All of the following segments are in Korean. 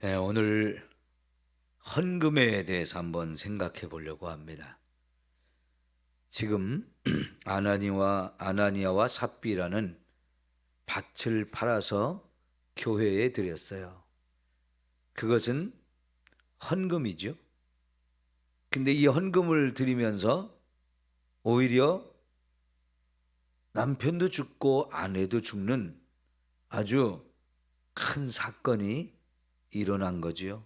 네, 오늘 헌금에 대해서 한번 생각해 보려고 합니다. 지금 아나니아와 삽비라는 밭을 팔아서 교회에 드렸어요. 그것은 헌금이죠. 근데 이 헌금을 드리면서 오히려 남편도 죽고 아내도 죽는 아주 큰 사건이 일어난 거지요.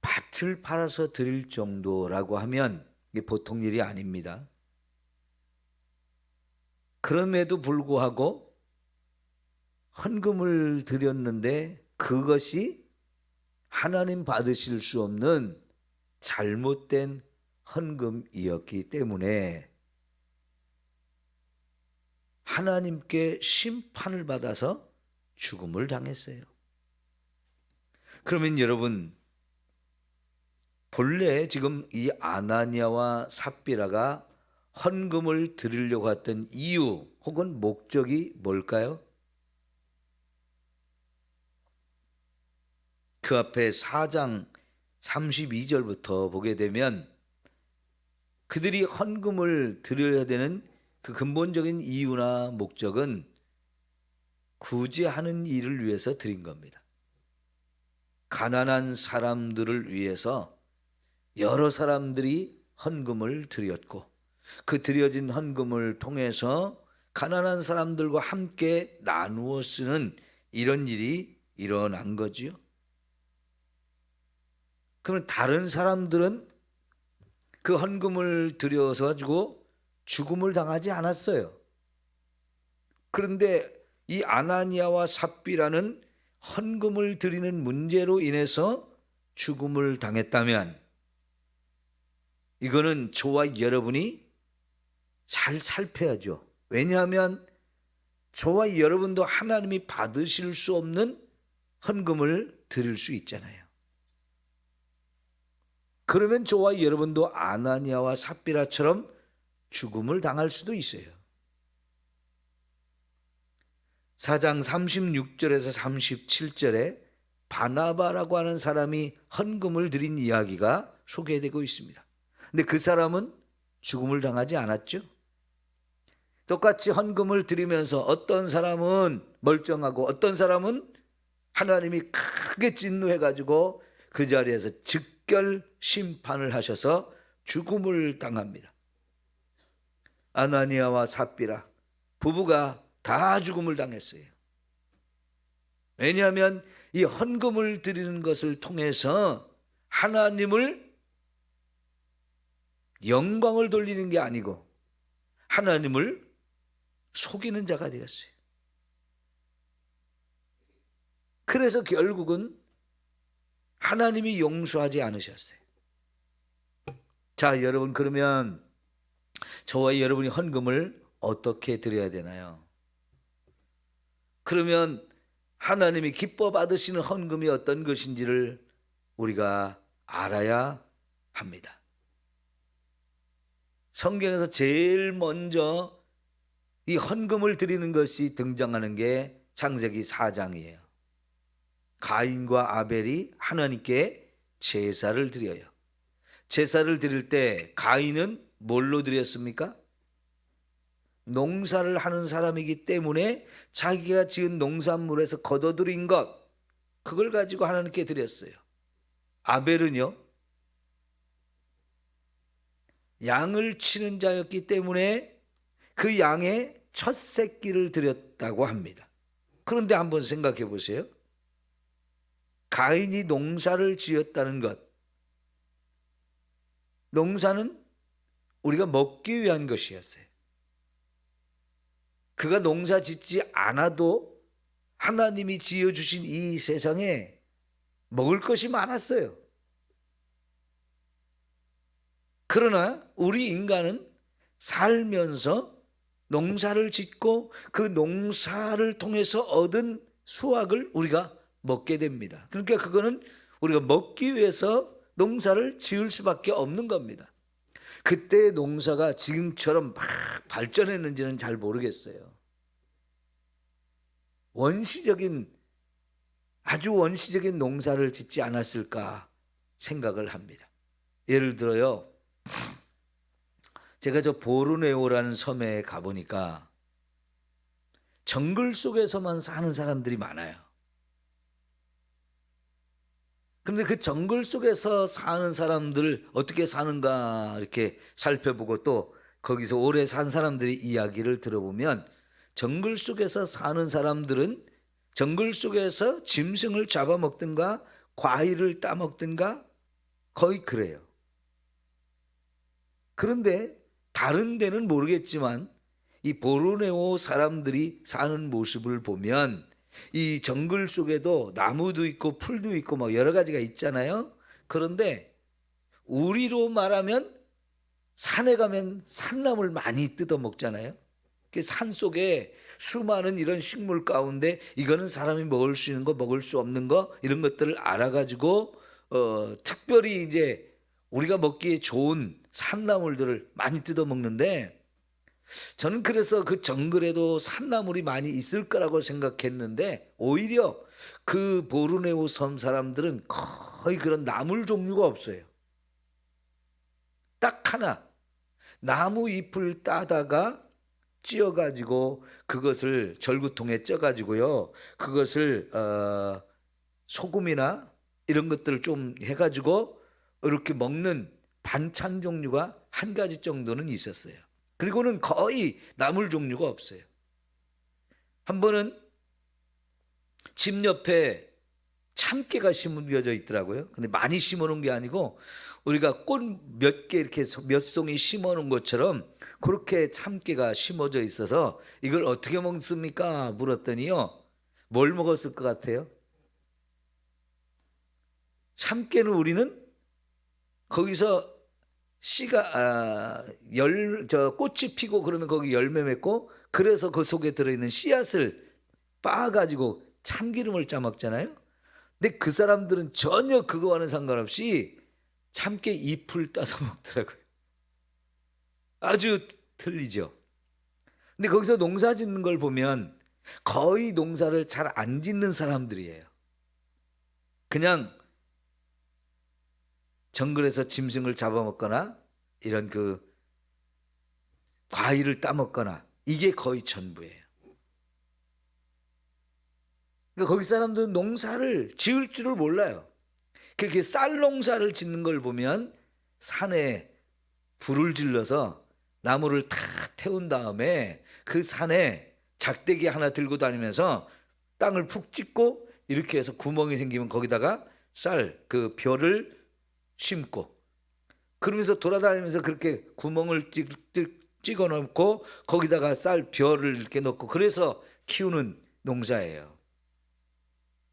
밭을 팔아서 드릴 정도라고 하면 이게 보통 일이 아닙니다. 그럼에도 불구하고 헌금을 드렸는데 그것이 하나님 받으실 수 없는 잘못된 헌금이었기 때문에 하나님께 심판을 받아서 죽음을 당했어요. 그러면 여러분, 본래 지금 이 아나니아와 삽비라가 헌금을 드리려고 했던 이유 혹은 목적이 뭘까요? 그 앞에 4장 32절부터 보게 되면 그들이 헌금을 드려야 되는 그 근본적인 이유나 목적은 구제하는 일을 위해서 드린 겁니다. 가난한 사람들을 위해서 여러 사람들이 헌금을 드렸고 그 드려진 헌금을 통해서 가난한 사람들과 함께 나누어 쓰는 이런 일이 일어난 거지요. 그러면 다른 사람들은 그 헌금을 들여서 가지고 죽음을 당하지 않았어요. 그런데 이 아나니아와 삽비라는 헌금을 드리는 문제로 인해서 죽음을 당했다면 이거는 저와 여러분이 잘 살펴야죠. 왜냐하면 저와 여러분도 하나님이 받으실 수 없는 헌금을 드릴 수 있잖아요. 그러면 저와 여러분도 아나니아와 삽비라처럼 죽음을 당할 수도 있어요. 4장 36절에서 37절에 바나바라고 하는 사람이 헌금을 드린 이야기가 소개되고 있습니다. 근데 그 사람은 죽음을 당하지 않았죠. 똑같이 헌금을 드리면서 어떤 사람은 멀쩡하고 어떤 사람은 하나님이 크게 진노해가지고 그 자리에서 즉결 심판을 하셔서 죽음을 당합니다. 아나니아와 삽비라 부부가 다 죽음을 당했어요. 왜냐하면 이 헌금을 드리는 것을 통해서 하나님을 영광을 돌리는 게 아니고 하나님을 속이는 자가 되었어요. 그래서 결국은 하나님이 용서하지 않으셨어요. 자, 여러분, 그러면 저와 여러분이 헌금을 어떻게 드려야 되나요? 그러면 하나님이 기뻐 받으시는 헌금이 어떤 것인지를 우리가 알아야 합니다. 성경에서 제일 먼저 이 헌금을 드리는 것이 등장하는 게 창세기 4장이에요. 가인과 아벨이 하나님께 제사를 드려요. 제사를 드릴 때 가인은 뭘로 드렸습니까? 농사를 하는 사람이기 때문에 자기가 지은 농산물에서 거둬들인 것, 그걸 가지고 하나님께 드렸어요. 아벨은요, 양을 치는 자였기 때문에 그 양의 첫 새끼를 드렸다고 합니다. 그런데 한번 생각해 보세요. 가인이 농사를 지었다는 것, 농사는 우리가 먹기 위한 것이었어요. 그가 농사 짓지 않아도 하나님이 지어주신 이 세상에 먹을 것이 많았어요. 그러나 우리 인간은 살면서 농사를 짓고 그 농사를 통해서 얻은 수확을 우리가 먹게 됩니다. 그러니까 그거는 우리가 먹기 위해서 농사를 지을 수밖에 없는 겁니다. 그때의 농사가 지금처럼 막 발전했는지는 잘 모르겠어요. 원시적인 아주 원시적인 농사를 짓지 않았을까 생각을 합니다. 예를 들어요, 제가 저 보르네오라는 섬에 가보니까 정글 속에서만 사는 사람들이 많아요. 그런데 그 정글 속에서 사는 사람들 어떻게 사는가 이렇게 살펴보고 또 거기서 오래 산 사람들의 이야기를 들어보면 정글 속에서 사는 사람들은 정글 속에서 짐승을 잡아먹든가 과일을 따먹든가 거의 그래요. 그런데 다른 데는 모르겠지만 이 보르네오 사람들이 사는 모습을 보면 이 정글 속에도 나무도 있고 풀도 있고 막 여러 가지가 있잖아요. 그런데 우리로 말하면 산에 가면 산나물 많이 뜯어 먹잖아요. 산 속에 수많은 이런 식물 가운데 이거는 사람이 먹을 수 있는 거 먹을 수 없는 거 이런 것들을 알아가지고 특별히 이제 우리가 먹기에 좋은 산나물들을 많이 뜯어 먹는데, 저는 그래서 그 정글에도 산나물이 많이 있을 거라고 생각했는데 오히려 그 보르네오 섬 사람들은 거의 그런 나물 종류가 없어요. 딱 하나, 나무 잎을 따다가 찧어가지고 그것을 절구통에 쪄가지고요, 그것을 소금이나 이런 것들을 좀 해가지고 이렇게 먹는 반찬 종류가 한 가지 정도는 있었어요. 그리고는 거의 나물 종류가 없어요. 한 번은 집 옆에 참깨가 심겨져 있더라고요. 근데 많이 심어 놓은 게 아니고 우리가 꽃 몇 개 이렇게 몇 송이 심어 놓은 것처럼 그렇게 참깨가 심어져 있어서 이걸 어떻게 먹습니까? 물었더니요, 뭘 먹었을 것 같아요? 참깨는 우리는 거기서 씨가 꽃이 피고 그러면 거기 열매 맺고 그래서 그 속에 들어있는 씨앗을 빻아가지고 참기름을 짜 먹잖아요. 근데 그 사람들은 전혀 그거와는 상관없이 참깨 잎을 따서 먹더라고요. 아주 틀리죠. 근데 거기서 농사 짓는 걸 보면 거의 농사를 잘 안 짓는 사람들이에요. 그냥 정글에서 짐승을 잡아먹거나 이런 그 과일을 따먹거나 이게 거의 전부예요. 그러니까 거기 사람들은 농사를 지을 줄을 몰라요. 그렇게 쌀 농사를 짓는 걸 보면 산에 불을 질러서 나무를 다 태운 다음에 그 산에 작대기 하나 들고 다니면서 땅을 푹 찢고 이렇게 해서 구멍이 생기면 거기다가 쌀 그 벼를 심고 그러면서 돌아다니면서 그렇게 구멍을 찍어 놓고 거기다가 쌀 벼를 이렇게 넣고 그래서 키우는 농사예요.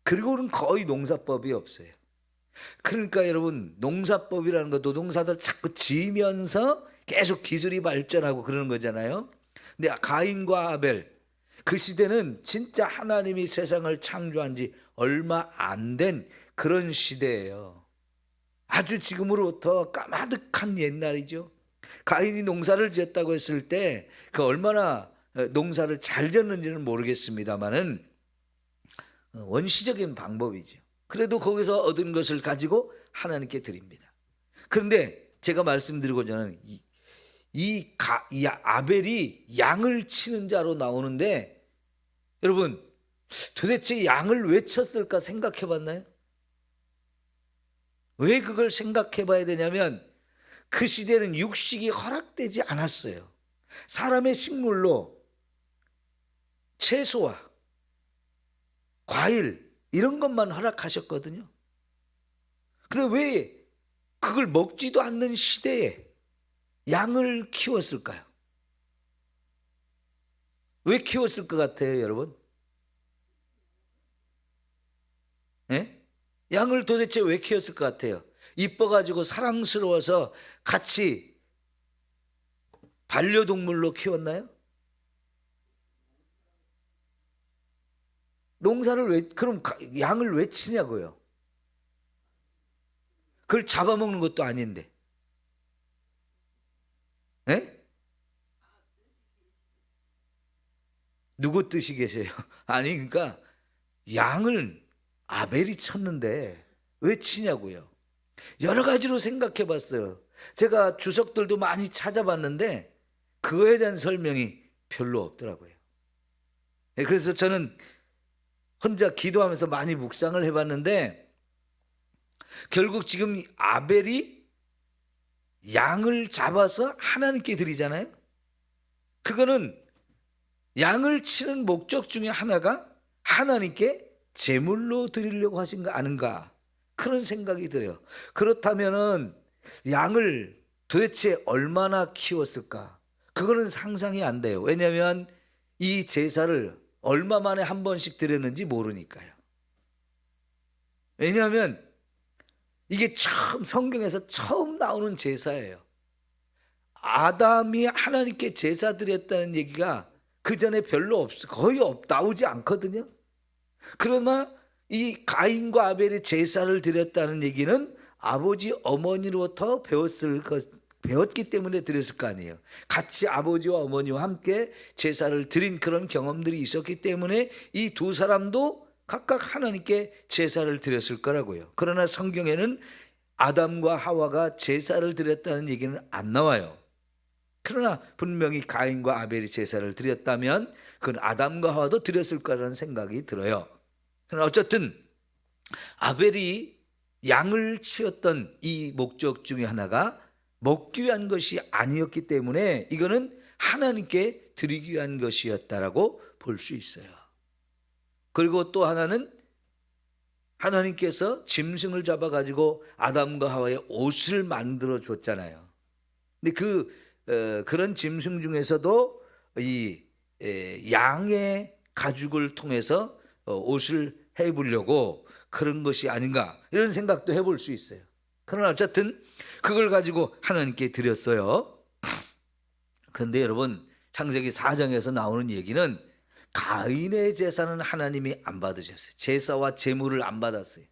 그리고는 거의 농사법이 없어요. 그러니까 여러분, 농사법이라는 것도 농사들 자꾸 지면서 계속 기술이 발전하고 그러는 거잖아요. 근데 가인과 아벨, 그 시대는 진짜 하나님이 세상을 창조한 지 얼마 안 된 그런 시대예요. 아주 지금으로부터 까마득한 옛날이죠. 가인이 농사를 지었다고 했을 때 그 얼마나 농사를 잘 지었는지는 모르겠습니다만은 원시적인 방법이죠. 그래도 거기서 얻은 것을 가지고 하나님께 드립니다. 그런데 제가 말씀드리고자 하는 이 아벨이 양을 치는 자로 나오는데, 여러분 도대체 양을 왜 쳤을까 생각해 봤나요? 왜 그걸 생각해 봐야 되냐면 그 시대는 육식이 허락되지 않았어요. 사람의 식물로 채소와 과일 이런 것만 허락하셨거든요. 그런데 왜 그걸 먹지도 않는 시대에 양을 키웠을까요? 왜 키웠을 것 같아요, 여러분? 네? 양을 도대체 왜 키웠을 것 같아요? 이뻐가지고 사랑스러워서 같이 반려동물로 키웠나요? 농사를 그럼 양을 왜 치냐고요? 그걸 잡아먹는 것도 아닌데. 네? 누구 뜻이 계세요? 아니, 그러니까 양을 아벨이 쳤는데 왜 치냐고요. 여러 가지로 생각해 봤어요. 제가 주석들도 많이 찾아봤는데 그거에 대한 설명이 별로 없더라고요. 그래서 저는 혼자 기도하면서 많이 묵상을 해봤는데 결국 지금 아벨이 양을 잡아서 하나님께 드리잖아요. 그거는 양을 치는 목적 중에 하나가 하나님께 제물로 드리려고 하신 거 아닌가, 그런 생각이 들어요. 그렇다면은 양을 도대체 얼마나 키웠을까? 그거는 상상이 안 돼요. 왜냐하면 이 제사를 얼마 만에 한 번씩 드렸는지 모르니까요. 왜냐하면 이게 성경에서 처음 나오는 제사예요. 아담이 하나님께 제사 드렸다는 얘기가 그 전에 별로 거의 나오지 않거든요. 그러나 이 가인과 아벨이 제사를 드렸다는 얘기는 아버지 어머니로부터 배웠기 때문에 드렸을 거 아니에요. 같이 아버지와 어머니와 함께 제사를 드린 그런 경험들이 있었기 때문에 이 두 사람도 각각 하나님께 제사를 드렸을 거라고요. 그러나 성경에는 아담과 하와가 제사를 드렸다는 얘기는 안 나와요. 그러나 분명히 가인과 아벨이 제사를 드렸다면 그건 아담과 하와도 드렸을 거라는 생각이 들어요. 그러나 어쨌든 아벨이 양을 치었던 이 목적 중에 하나가 먹기 위한 것이 아니었기 때문에 이거는 하나님께 드리기 위한 것이었다라고 볼 수 있어요. 그리고 또 하나는 하나님께서 짐승을 잡아가지고 아담과 하와의 옷을 만들어 줬잖아요. 근데 그런 짐승 중에서도 이 양의 가죽을 통해서 옷을 해보려고 그런 것이 아닌가, 이런 생각도 해볼 수 있어요. 그러나 어쨌든 그걸 가지고 하나님께 드렸어요. 그런데 여러분, 창세기 4장에서 나오는 얘기는 가인의 제사는 하나님이 안 받으셨어요. 제사와 제물을 안 받았어요.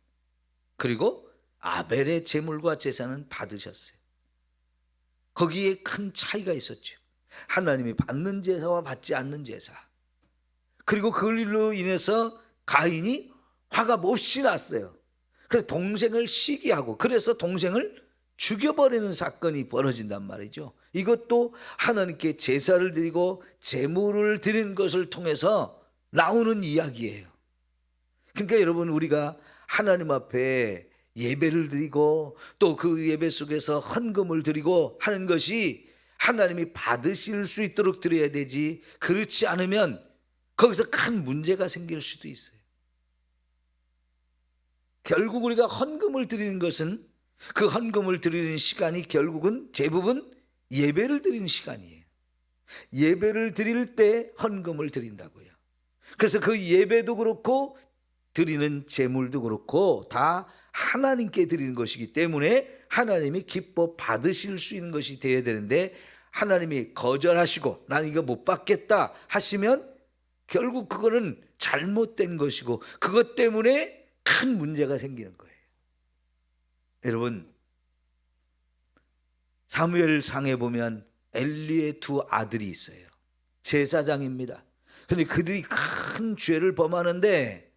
그리고 아벨의 제물과 제사는 받으셨어요. 거기에 큰 차이가 있었죠. 하나님이 받는 제사와 받지 않는 제사. 그리고 그걸로 인해서 가인이 화가 몹시 났어요. 그래서 동생을 시기하고, 그래서 동생을 죽여버리는 사건이 벌어진단 말이죠. 이것도 하나님께 제사를 드리고 제물을 드리는 것을 통해서 나오는 이야기예요. 그러니까 여러분, 우리가 하나님 앞에 예배를 드리고 또 그 예배 속에서 헌금을 드리고 하는 것이 하나님이 받으실 수 있도록 드려야 되지, 그렇지 않으면 거기서 큰 문제가 생길 수도 있어요. 결국 우리가 헌금을 드리는 것은, 그 헌금을 드리는 시간이 결국은 대부분 예배를 드리는 시간이에요. 예배를 드릴 때 헌금을 드린다고요. 그래서 그 예배도 그렇고 드리는 제물도 그렇고 다 하나님께 드리는 것이기 때문에 하나님이 기뻐 받으실 수 있는 것이 되어야 되는데, 하나님이 거절하시고 난 이거 못 받겠다 하시면 결국 그거는 잘못된 것이고 그것 때문에 큰 문제가 생기는 거예요. 여러분, 사무엘상에 보면 엘리의 두 아들이 있어요. 제사장입니다. 그런데 그들이 큰 죄를 범하는데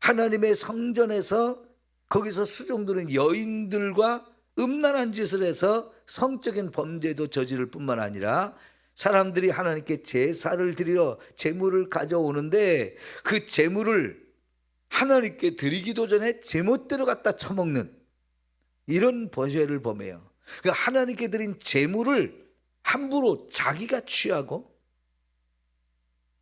하나님의 성전에서 거기서 수종드는 여인들과 음란한 짓을 해서 성적인 범죄도 저지를 뿐만 아니라 사람들이 하나님께 제사를 드리러 제물을 가져오는데 그 제물을 하나님께 드리기도 전에 제멋대로 갖다 처먹는 이런 죄를 범해요. 그러니까 하나님께 드린 제물을 함부로 자기가 취하고,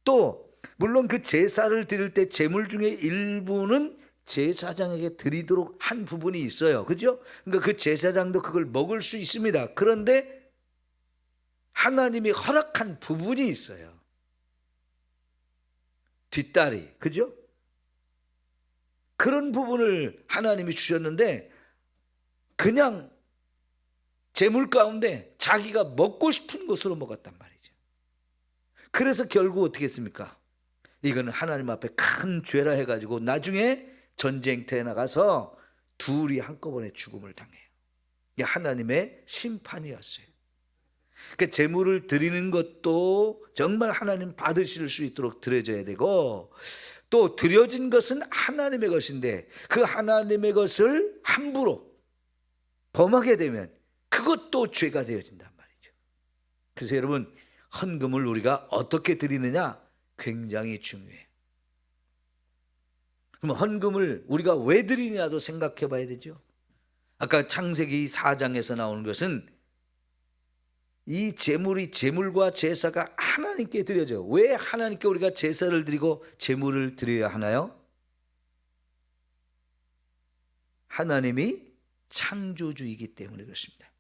또 물론 그 제사를 드릴 때 제물 중에 일부는 제사장에게 드리도록 한 부분이 있어요. 그죠? 그러니까 그 제사장도 그걸 먹을 수 있습니다. 그런데 하나님이 허락한 부분이 있어요. 뒷다리, 그죠? 그런 부분을 하나님이 주셨는데 그냥 제물 가운데 자기가 먹고 싶은 것으로 먹었단 말이죠. 그래서 결국 어떻게 했습니까? 이거는 하나님 앞에 큰 죄라 해가지고 나중에 전쟁터에 나가서 둘이 한꺼번에 죽음을 당해요. 이게 하나님의 심판이었어요. 그러니까 제물을 드리는 것도 정말 하나님 받으실 수 있도록 드려져야 되고, 또 드려진 것은 하나님의 것인데 그 하나님의 것을 함부로 범하게 되면 그것도 죄가 되어진단 말이죠. 그래서 여러분, 헌금을 우리가 어떻게 드리느냐 굉장히 중요해요. 그럼 헌금을 우리가 왜 드리냐도 생각해 봐야 되죠. 아까 창세기 4장에서 나오는 것은 이 제물과 제사가 하나님께 드려져. 왜 하나님께 우리가 제사를 드리고 제물을 드려야 하나요? 하나님이 창조주이기 때문에 그렇습니다.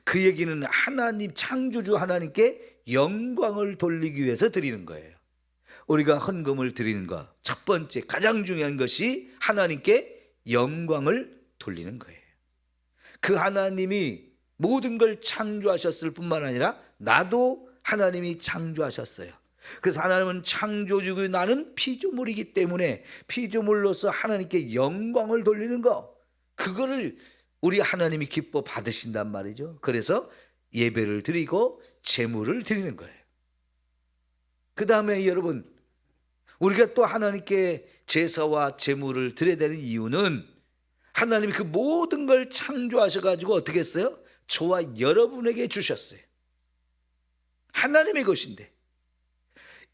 그 얘기는 하나님, 창조주 하나님께 영광을 돌리기 위해서 드리는 거예요. 우리가 헌금을 드리는 것, 첫 번째 가장 중요한 것이 하나님께 영광을 돌리는 거예요. 그 하나님이 모든 걸 창조하셨을 뿐만 아니라 나도 하나님이 창조하셨어요. 그래서 하나님은 창조주고 나는 피조물이기 때문에 피조물로서 하나님께 영광을 돌리는 거, 그거를 우리 하나님이 기뻐 받으신단 말이죠. 그래서 예배를 드리고 제물을 드리는 거예요. 그 다음에 여러분, 우리가 또 하나님께 제사와 제물을 드려야 되는 이유는 하나님이 그 모든 걸 창조하셔가지고 어떻게 했어요? 저와 여러분에게 주셨어요. 하나님의 것인데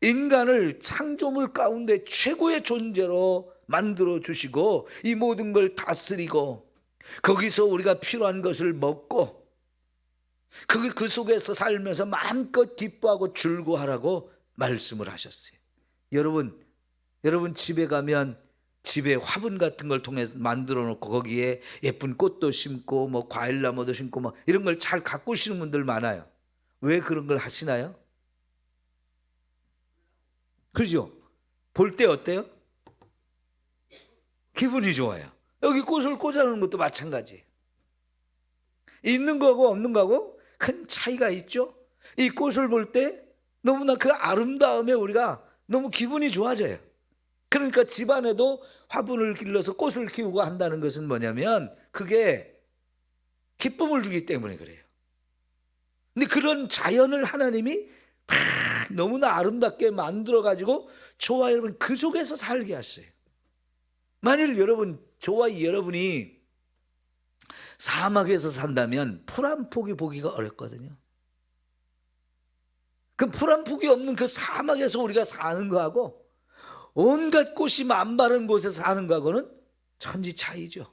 인간을 창조물 가운데 최고의 존재로 만들어 주시고 이 모든 걸 다스리고 거기서 우리가 필요한 것을 먹고 그 속에서 살면서 마음껏 기뻐하고 즐거워하라고 말씀을 하셨어요. 여러분 집에 가면 집에 화분 같은 걸 통해서 만들어 놓고 거기에 예쁜 꽃도 심고 뭐 과일나무도 심고 뭐 이런 걸 잘 가꾸시는 분들 많아요. 왜 그런 걸 하시나요? 그죠? 볼 때 어때요? 기분이 좋아요. 여기 꽃을 꽂아놓는 것도 마찬가지. 있는 거하고 없는 거하고 큰 차이가 있죠. 이 꽃을 볼 때 너무나 그 아름다움에 우리가 너무 기분이 좋아져요. 그러니까 집안에도 화분을 길러서 꽃을 키우고 한다는 것은 뭐냐면 그게 기쁨을 주기 때문에 그래요. 근데 그런 자연을 하나님이 너무나 아름답게 만들어 가지고 저와 여러분 그 속에서 살게 하셨어요. 만일 저와 여러분이 사막에서 산다면 풀 한 폭이 보기가 어렵거든요. 그 풀 한 폭이 없는 그 사막에서 우리가 사는 거하고 온갖 꽃이 만바른 곳에서 사는 거하고는 천지 차이죠.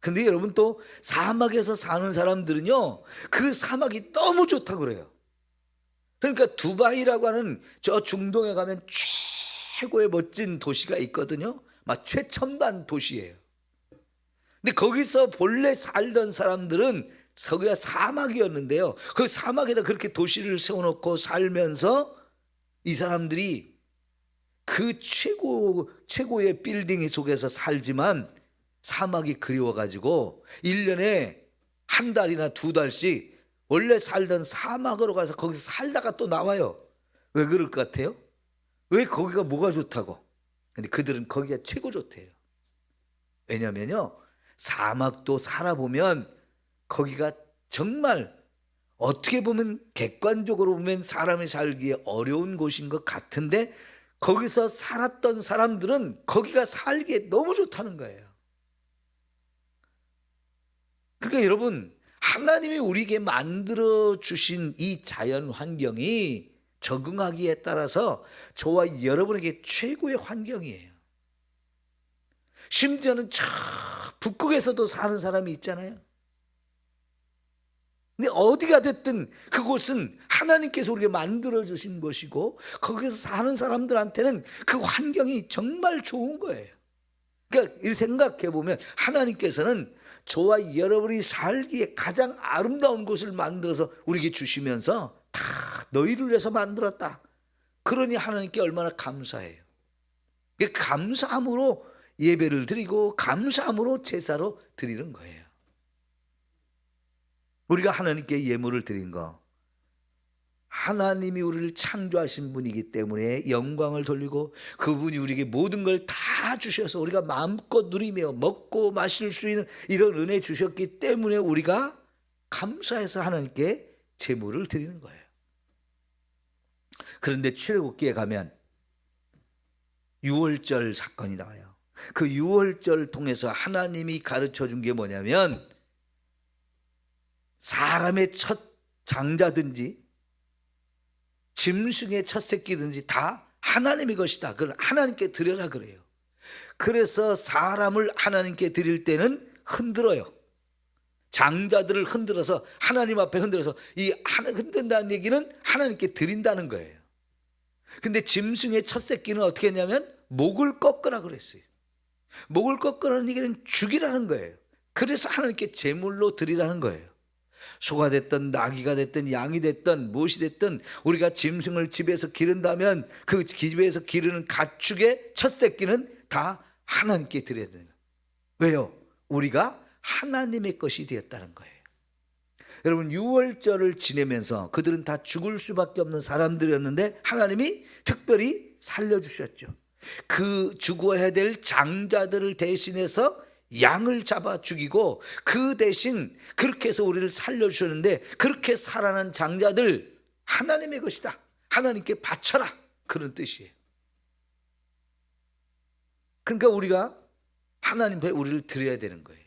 근데 여러분 또 사막에서 사는 사람들은요, 그 사막이 너무 좋다고 그래요. 그러니까 두바이라고 하는 저 중동에 가면 최고의 멋진 도시가 있거든요. 막 최첨단 도시예요. 근데 거기서 본래 살던 사람들은 거기가 사막이었는데요. 그 사막에다 그렇게 도시를 세워놓고 살면서 이 사람들이 그 최고의 빌딩 속에서 살지만 사막이 그리워가지고 1년에 한 달이나 두 달씩 원래 살던 사막으로 가서 거기서 살다가 또 나와요. 왜 그럴 것 같아요? 왜 거기가 뭐가 좋다고? 근데 그들은 거기가 최고 좋대요. 왜냐면요, 사막도 살아보면 거기가 정말 어떻게 보면 객관적으로 보면 사람이 살기에 어려운 곳인 것 같은데 거기서 살았던 사람들은 거기가 살기에 너무 좋다는 거예요. 그러니까 여러분, 하나님이 우리에게 만들어 주신 이 자연 환경이 적응하기에 따라서 저와 여러분에게 최고의 환경이에요. 심지어는 저 북극에서도 사는 사람이 있잖아요. 근데 어디가 됐든 그곳은 하나님께서 우리에게 만들어 주신 것이고 거기서 사는 사람들한테는 그 환경이 정말 좋은 거예요. 그러니까 이 생각해 보면 하나님께서는 저와 여러분이 살기에 가장 아름다운 곳을 만들어서 우리에게 주시면서 다 너희를 위해서 만들었다. 그러니 하나님께 얼마나 감사해요. 감사함으로 예배를 드리고 감사함으로 제사로 드리는 거예요. 우리가 하나님께 예물을 드린 거, 하나님이 우리를 창조하신 분이기 때문에 영광을 돌리고 그분이 우리에게 모든 걸 다 주셔서 우리가 마음껏 누리며 먹고 마실 수 있는 이런 은혜 주셨기 때문에 우리가 감사해서 하나님께 제물을 드리는 거예요. 그런데 출애굽기에 가면 유월절 사건이 나와요. 그 유월절 통해서 하나님이 가르쳐 준 게 뭐냐면 사람의 첫 장자든지 짐승의 첫 새끼든지 다 하나님의 것이다. 그걸 하나님께 드려라 그래요. 그래서 사람을 하나님께 드릴 때는 흔들어요. 장자들을 흔들어서 하나님 앞에 흔들어서 이 흔든다는 얘기는 하나님께 드린다는 거예요. 근데 짐승의 첫 새끼는 어떻게 했냐면 목을 꺾으라 그랬어요. 목을 꺾으라는 얘기는 죽이라는 거예요. 그래서 하나님께 제물로 드리라는 거예요. 소가 됐든 나귀가 됐든 양이 됐든 무엇이 됐든 우리가 짐승을 집에서 기른다면 그 집에서 기르는 가축의 첫 새끼는 다 하나님께 드려야 되는 거예요. 왜요? 우리가 하나님의 것이 되었다는 거예요. 여러분, 유월절을 지내면서 그들은 다 죽을 수밖에 없는 사람들이었는데 하나님이 특별히 살려주셨죠. 그 죽어야 될 장자들을 대신해서 양을 잡아 죽이고 그 대신 그렇게 해서 우리를 살려주셨는데 그렇게 살아난 장자들 하나님의 것이다. 하나님께 바쳐라. 그런 뜻이에요. 그러니까 우리가 하나님 앞에 우리를 드려야 되는 거예요.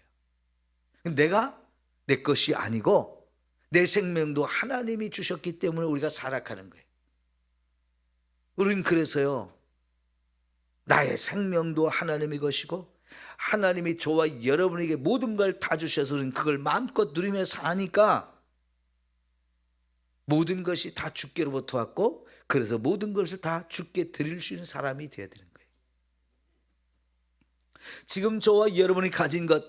내가 내 것이 아니고 내 생명도 하나님이 주셨기 때문에 우리가 살아가는 거예요. 우리는 그래서요, 나의 생명도 하나님의 것이고 하나님이 저와 여러분에게 모든 걸 다 주셔서 우리는 그걸 마음껏 누리며 사니까 모든 것이 다 주께로부터 왔고 그래서 모든 것을 다 주께 드릴 수 있는 사람이 되어야 되는 거예요. 지금 저와 여러분이 가진 것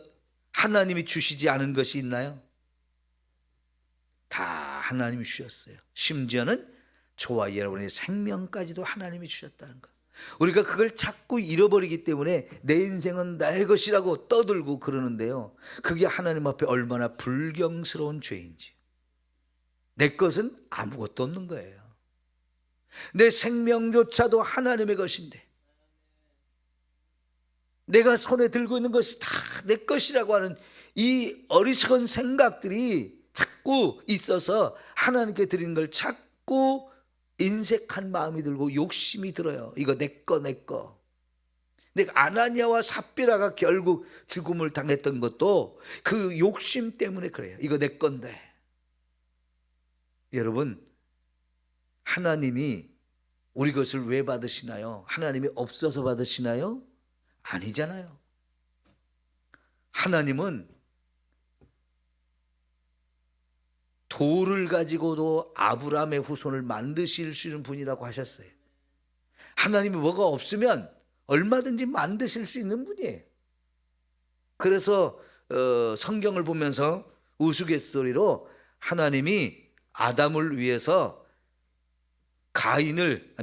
하나님이 주시지 않은 것이 있나요? 다 하나님이 주셨어요. 심지어는 저와 여러분의 생명까지도 하나님이 주셨다는 것. 우리가 그걸 자꾸 잃어버리기 때문에 내 인생은 나의 것이라고 떠들고 그러는데요, 그게 하나님 앞에 얼마나 불경스러운 죄인지. 내 것은 아무것도 없는 거예요. 내 생명조차도 하나님의 것인데 내가 손에 들고 있는 것이 다 내 것이라고 하는 이 어리석은 생각들이 자꾸 있어서 하나님께 드리는 걸 자꾸 인색한 마음이 들고 욕심이 들어요. 이거 내 거, 내 거. 근데 아나니아와 삽비라가 결국 죽음을 당했던 것도 그 욕심 때문에 그래요. 이거 내 건데. 여러분, 하나님이 우리 것을 왜 받으시나요? 하나님이 없어서 받으시나요? 아니잖아요. 하나님은 돌을 가지고도 아브라함의 후손을 만드실 수 있는 분이라고 하셨어요. 하나님이 뭐가 없으면 얼마든지 만드실 수 있는 분이에요. 그래서 성경을 보면서 우스갯소리로 하나님이 아담을 위해서 가인을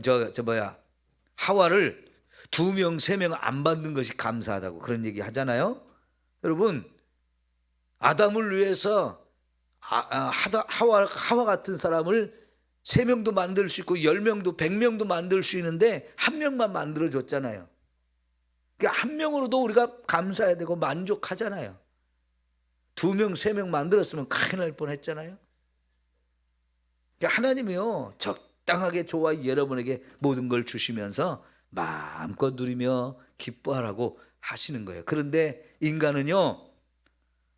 하와를 2명 3명 안 받는 것이 감사하다고 그런 얘기 하잖아요. 여러분, 아담을 위해서 하와 같은 사람을 3명도 만들 수 있고 10명도 100명도 만들 수 있는데 1명만 만들어줬잖아요. 그러니까 1명으로도 우리가 감사해야 되고 만족하잖아요. 2명 3명 만들었으면 큰일 날 뻔했잖아요. 그러니까 하나님이요, 적당하게 저와 여러분에게 모든 걸 주시면서 마음껏 누리며 기뻐하라고 하시는 거예요. 그런데 인간은요,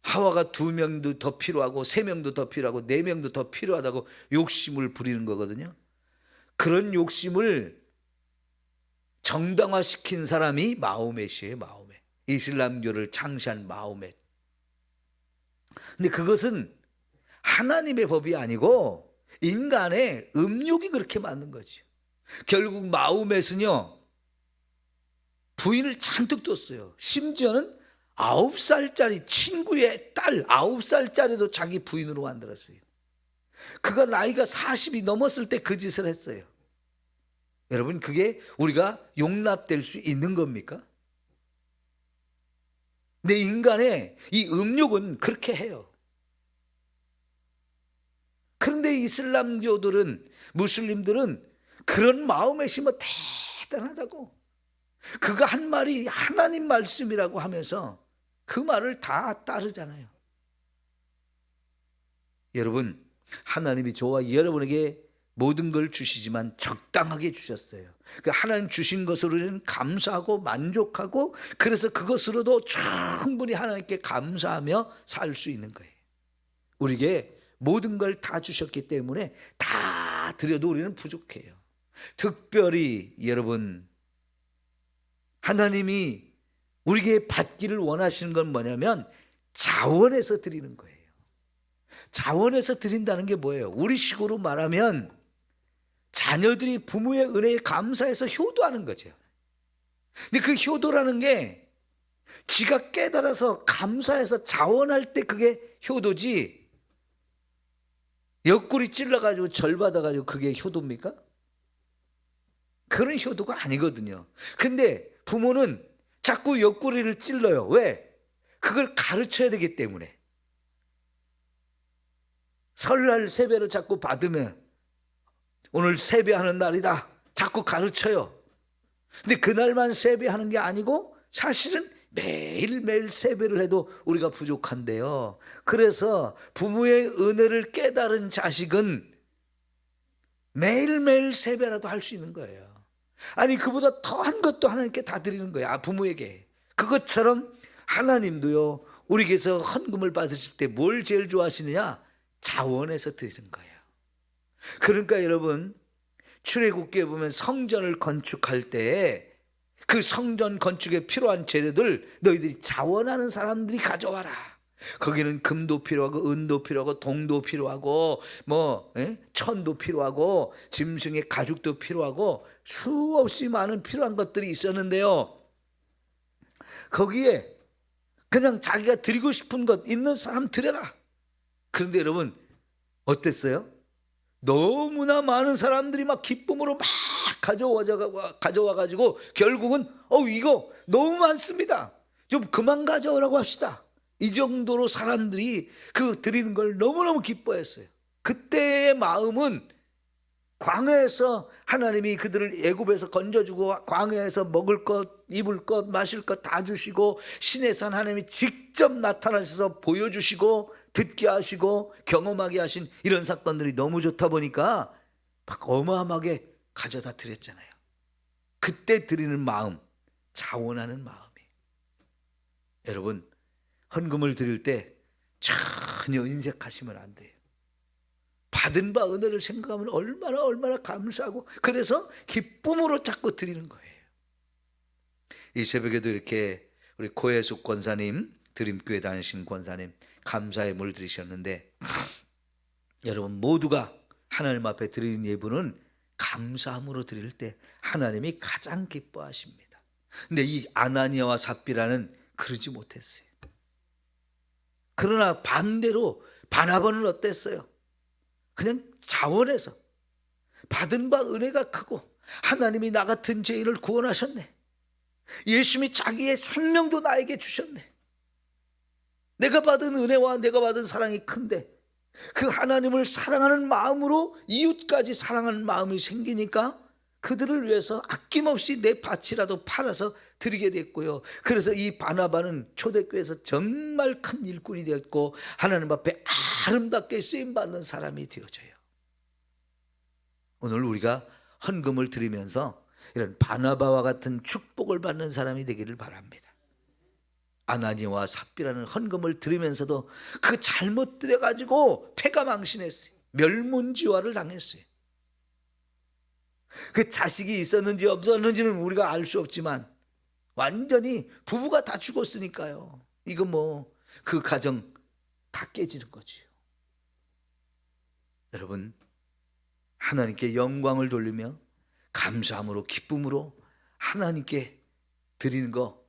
하와가 2명도 더 필요하고 3명도 더 필요하고 4명도 더 필요하다고 욕심을 부리는 거거든요. 그런 욕심을 정당화시킨 사람이 마호멧이에요. 마호멧. 이슬람교를 창시한 마호멧. 근데 그것은 하나님의 법이 아니고 인간의 음욕이 그렇게 만든 거죠. 결국 마호멧은요, 부인을 잔뜩 뒀어요. 심지어는 9살짜리 친구의 딸 9살짜리도 자기 부인으로 만들었어요. 그가 나이가 40이 넘었을 때 그 짓을 했어요. 여러분, 그게 우리가 용납될 수 있는 겁니까? 내 인간의 이 음욕은 그렇게 해요. 그런데 이슬람교들은, 무슬림들은 그런 마음에 심어 대단하다고, 그가 한 말이 하나님 말씀이라고 하면서 그 말을 다 따르잖아요. 여러분, 하나님이 저와 여러분에게 모든 걸 주시지만 적당하게 주셨어요. 그러니까 하나님 주신 것으로 우리는 감사하고 만족하고, 그래서 그것으로도 충분히 하나님께 감사하며 살 수 있는 거예요. 우리에게 모든 걸 다 주셨기 때문에 다 드려도 우리는 부족해요. 특별히 여러분, 하나님이 우리에게 받기를 원하시는 건 뭐냐면 자원해서 드리는 거예요. 자원해서 드린다는 게 뭐예요? 우리식으로 말하면 자녀들이 부모의 은혜에 감사해서 효도하는 거죠. 근데 그 효도라는 게 지가 깨달아서 감사해서 자원할 때 그게 효도지, 옆구리 찔러가지고 절 받아가지고 그게 효도입니까? 그런 효도가 아니거든요. 근데 부모는 자꾸 옆구리를 찔러요. 왜? 그걸 가르쳐야 되기 때문에. 설날 세배를 자꾸 받으면 오늘 세배하는 날이다 자꾸 가르쳐요. 근데 그날만 세배하는 게 아니고 사실은 매일매일 세배를 해도 우리가 부족한데요. 그래서 부모의 은혜를 깨달은 자식은 매일매일 세배라도 할 수 있는 거예요. 아니, 그보다 더한 것도 하나님께 다 드리는 거예요. 부모에게. 그것처럼 하나님도요, 우리에게서 헌금을 받으실 때 뭘 제일 좋아하시느냐? 자원해서 드리는 거예요. 그러니까 여러분, 출애굽기에 보면 성전을 건축할 때 그 성전 건축에 필요한 재료들 너희들이 자원하는 사람들이 가져와라. 거기는 금도 필요하고 은도 필요하고 동도 필요하고 천도 필요하고 짐승의 가죽도 필요하고 수없이 많은 필요한 것들이 있었는데요, 거기에 그냥 자기가 드리고 싶은 것 있는 사람 드려라. 그런데 여러분 어땠어요? 너무나 많은 사람들이 막 기쁨으로 막 가져와 가지고 결국은 이거 너무 많습니다, 좀 그만 가져오라고 합시다. 이 정도로 사람들이 그 드리는 걸 너무너무 기뻐했어요. 그때의 마음은 광야에서 하나님이 그들을 애굽에서 건져주고 광야에서 먹을 것, 입을 것, 마실 것 다 주시고 시내산 하나님이 직접 나타나셔서 보여주시고 듣게 하시고 경험하게 하신 이런 사건들이 너무 좋다 보니까 막 어마어마하게 가져다 드렸잖아요. 그때 드리는 마음, 자원하는 마음이. 여러분, 헌금을 드릴 때 전혀 인색하시면 안 돼요. 받은 바 은혜를 생각하면 얼마나 감사하고, 그래서 기쁨으로 자꾸 드리는 거예요. 이 새벽에도 이렇게 우리 고혜숙 권사님, 드림교회 다니신 권사님 감사의 물 드리셨는데, 여러분 모두가 하나님 앞에 드리는 예물은 감사함으로 드릴 때 하나님이 가장 기뻐하십니다. 근데 이 아나니아와 삽비라는 그러지 못했어요. 그러나 반대로 바나바는 어땠어요? 그냥 자원해서 받은 바 은혜가 크고 하나님이 나 같은 죄인을 구원하셨네, 예수님이 자기의 생명도 나에게 주셨네, 내가 받은 은혜와 내가 받은 사랑이 큰데 그 하나님을 사랑하는 마음으로 이웃까지 사랑하는 마음이 생기니까 그들을 위해서 아낌없이 내 밭이라도 팔아서 드리게 됐고요. 그래서 이 바나바는 초대교회에서 정말 큰 일꾼이 되었고 하나님 앞에 아름답게 쓰임받는 사람이 되어져요. 오늘 우리가 헌금을 드리면서 이런 바나바와 같은 축복을 받는 사람이 되기를 바랍니다. 아나니아와 삽비라는 헌금을 드리면서도 그 잘못 드려가지고 패가 망신했어요. 멸문지화를 당했어요. 그 자식이 있었는지 없었는지는 우리가 알 수 없지만 완전히 부부가 다 죽었으니까요. 이거 그 가정 다 깨지는 거지요. 여러분, 하나님께 영광을 돌리며 감사함으로 기쁨으로 하나님께 드리는 거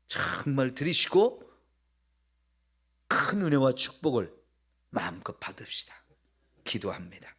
정말 드리시고 큰 은혜와 축복을 마음껏 받읍시다. 기도합니다.